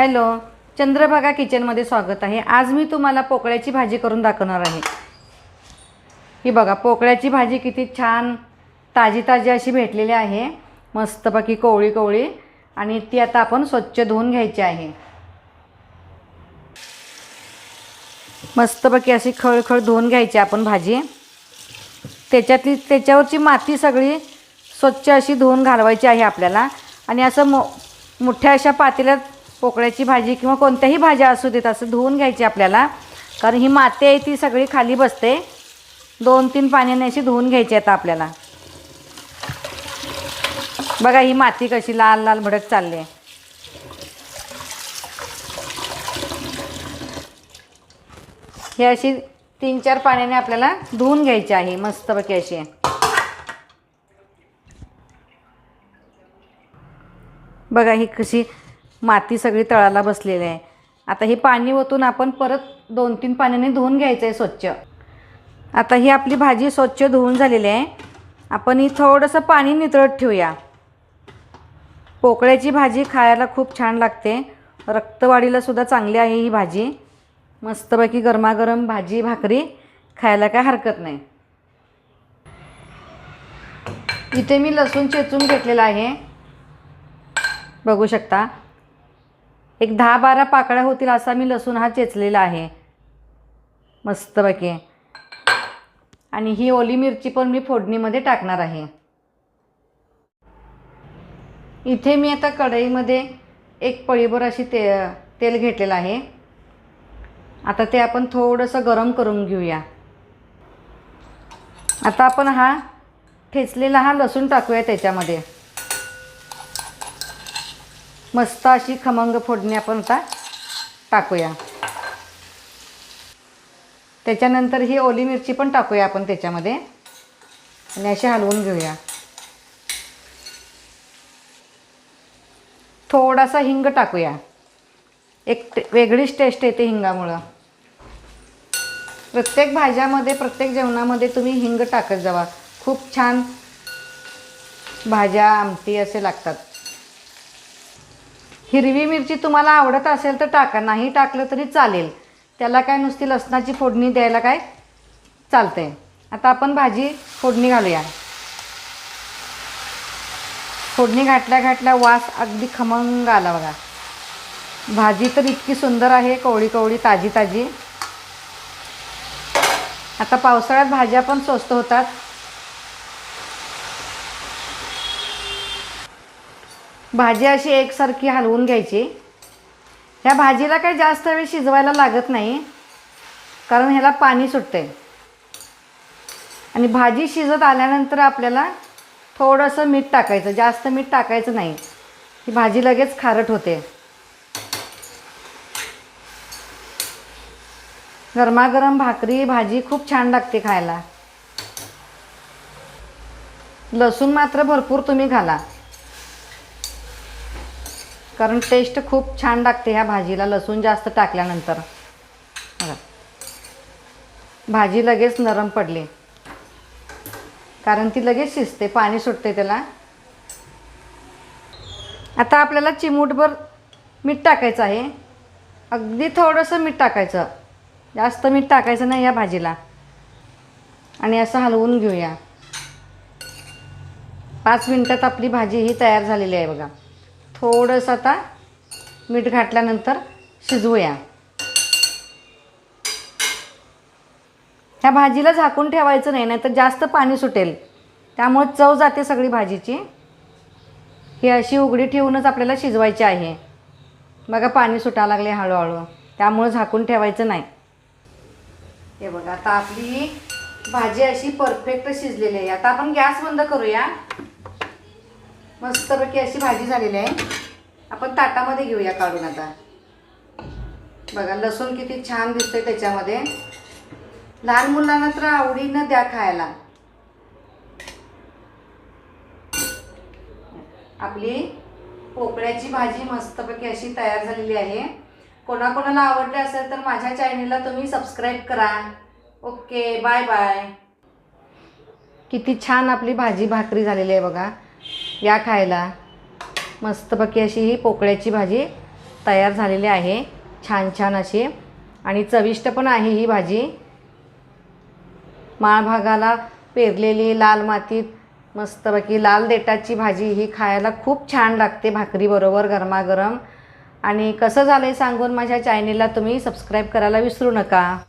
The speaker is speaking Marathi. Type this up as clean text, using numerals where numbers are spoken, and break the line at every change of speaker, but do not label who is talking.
हॅलो, चंद्रभागा किचनमध्ये स्वागत आहे। आज मी तुम्हाला पोकळ्याची भाजी करून दाखवणार आहे। ही बघा, पोकळ्याची भाजी किती छान ताजी ताजी अशी भेटलेली आहे, मस्तपैकी कोवळी कोवळी। आणि ती आता आपण स्वच्छ धुवून घ्यायची आहे। मस्तपैकी अशी खळखळ धुवून घ्यायची आपण भाजी। त्याच्यावरची माती सगळी स्वच्छ अशी धुवून घालवायची आहे आपल्याला। आणि असं मोठ्या अशा पातेल्यात पोकळ्याची भाजी किंवा कोणत्याही भाज्या असू देत असं धुवून घ्यायची आपल्याला, कारण ही माती आहे ती सगळी खाली बसते। 2-3 पाण्याने अशी धुवून घ्यायची आता आपल्याला। बघा ही माती कशी लाल लाल भडक चालली आहे। ही अशी 3-4 पाण्याने आपल्याला धुवून घ्यायची आहे मस्तपैकी अशी। बघा ही कशी माती सगळी तळाला बसलेली आहे। आता ही पाणी ओतून आपण परत 2-3 पाण्याने धुवून घ्यायचं आहे स्वच्छ। आता ही आपली भाजी स्वच्छ धुवून झालेली आहे। आपण ही थोडंसं पाणी नितळत ठेवूया। पोकळ्याची भाजी खायला खूप छान लागते, रक्तवाढीला सुद्धा चांगली आहे ही भाजी। मस्तपैकी गरमागरम भाजी भाकरी खायला काय हरकत नाही। इथे मी लसूण चेचून घेतलेला आहे, बघू शकता। एक 10-12 पाकळ्या होतील असा मी लसूण हा चेचलेला आहे मस्तपैकी। आणि ही ओली मिरची पण मी फोडणीमध्ये टाकणार आहे। इथे मी आता कढईमध्ये 1 पळीभर अशी तेल घेतलेलं आहे। आता ते आपण थोडंसं गरम करून घेऊया। आता आपण हा ठेचलेला हा लसूण टाकूया त्याच्यामध्ये। मस्त अशी खमंग फोडणी आपण आता टाकूया। त्याच्यानंतर ही ओली मिरची पण टाकूया आपण त्याच्यामध्ये आणि अशी हलवून घेऊया। थोडासा हिंग टाकूया, एक वेगळीच टेस्ट येते हिंगामुळं। प्रत्येक भाज्यामध्ये प्रत्येक जेवणामध्ये तुम्ही हिंग टाकत जावा, खूप छान भाज्या आमटी असे लागतात। हिरवी मिरची तुम्हाला आवडत असेल तर टाका, नाही टाकलं तरी चालेल, त्याला काय नुसती लसणाची फोडणी द्यायला काय चालते। आता आपण भाजी फोडणी घालूया। फोडणी घातल्या वास अगदी खमंग आला बघा। भाजी तर इतकी सुंदर आहे, कोवळी कोवळी ताजी ताजी। आता पावसाळ्यात भाज्या पण स्वस्त होतात। भाजी अशी एकसारखी हलवून घ्यायची। ह्या भाजीला काही जास्त वेळ शिजवायला लागत नाही, कारण ह्याला पाणी सुटते। आणि भाजी शिजत आल्यानंतर आपल्याला थोडंसं मीठ टाकायचं, जास्त मीठ टाकायचं नाही, ही भाजी लगेच खारट होते। गरमागरम भाकरी भाजी खूप छान लागते खायला। लसूण मात्र भरपूर तुम्ही घाला, कारण टेस्ट खूप छान लागते ह्या भाजीला लसूण जास्त टाकल्यानंतर। भाजी लगेच नरम पडली, कारण ती लगेच शिजते, पाणी सुटते त्याला। आता आपल्याला चिमूटभर मीठ टाकायचं आहे, अगदी थोडंसं मीठ टाकायचं, जास्त मीठ टाकायचं नाही या भाजीला। आणि असं हलवून घेऊया। 5 मिनिटात आपली भाजी ही तयार झालेली आहे बघा। थोडंसं आता मीठ घातल्यानंतर शिजवूया। ह्या भाजीला झाकून ठेवायचं नाही, नाहीतर जास्त पाणी सुटेल, त्यामुळे चव जाते सगळी भाजीची। ही अशी उघडी ठेवूनच आपल्याला शिजवायची आहे। बघा पाणी सुटायला लागले हळूहळू, त्यामुळे झाकून ठेवायचं नाही। हे बघा आता आपली भाजी अशी परफेक्ट शिजलेली आहे। आता आपण गॅस बंद करूया। मस्तपैकी अशी भाजी झालेली आहे, आपण ताटामध्ये घेऊया काढून। आता बघा लसूण किती छान दिसतंय त्याच्यामध्ये। लहान मुलांना तर आवडीनं द्या खायला। आपली पोकळ्याची भाजी मस्तपैकी अशी तयार झालेली आहे। कोणाकोणाला आवडले असेल तर माझ्या चॅनलला तुम्ही सबस्क्राईब करा। Okay, bye bye. किती छान आपली भाजी भाकरी झालेली आहे बघा, या खायला। मस्तपैकी अशी ही पोकळ्याची भाजी तयार झालेली आहे, छान छान अशी, आणि चविष्ट पण आहे ही भाजी। माळ भागाला पेरलेली लाल मातीत मस्तपैकी लाल देठाची भाजी ही खायला खूप छान लागते भाकरीबरोबर गरमागरम। आणि कसं झालं आहे सांगून माझ्या चॅनेलला तुम्ही सबस्क्राईब करायला विसरू नका।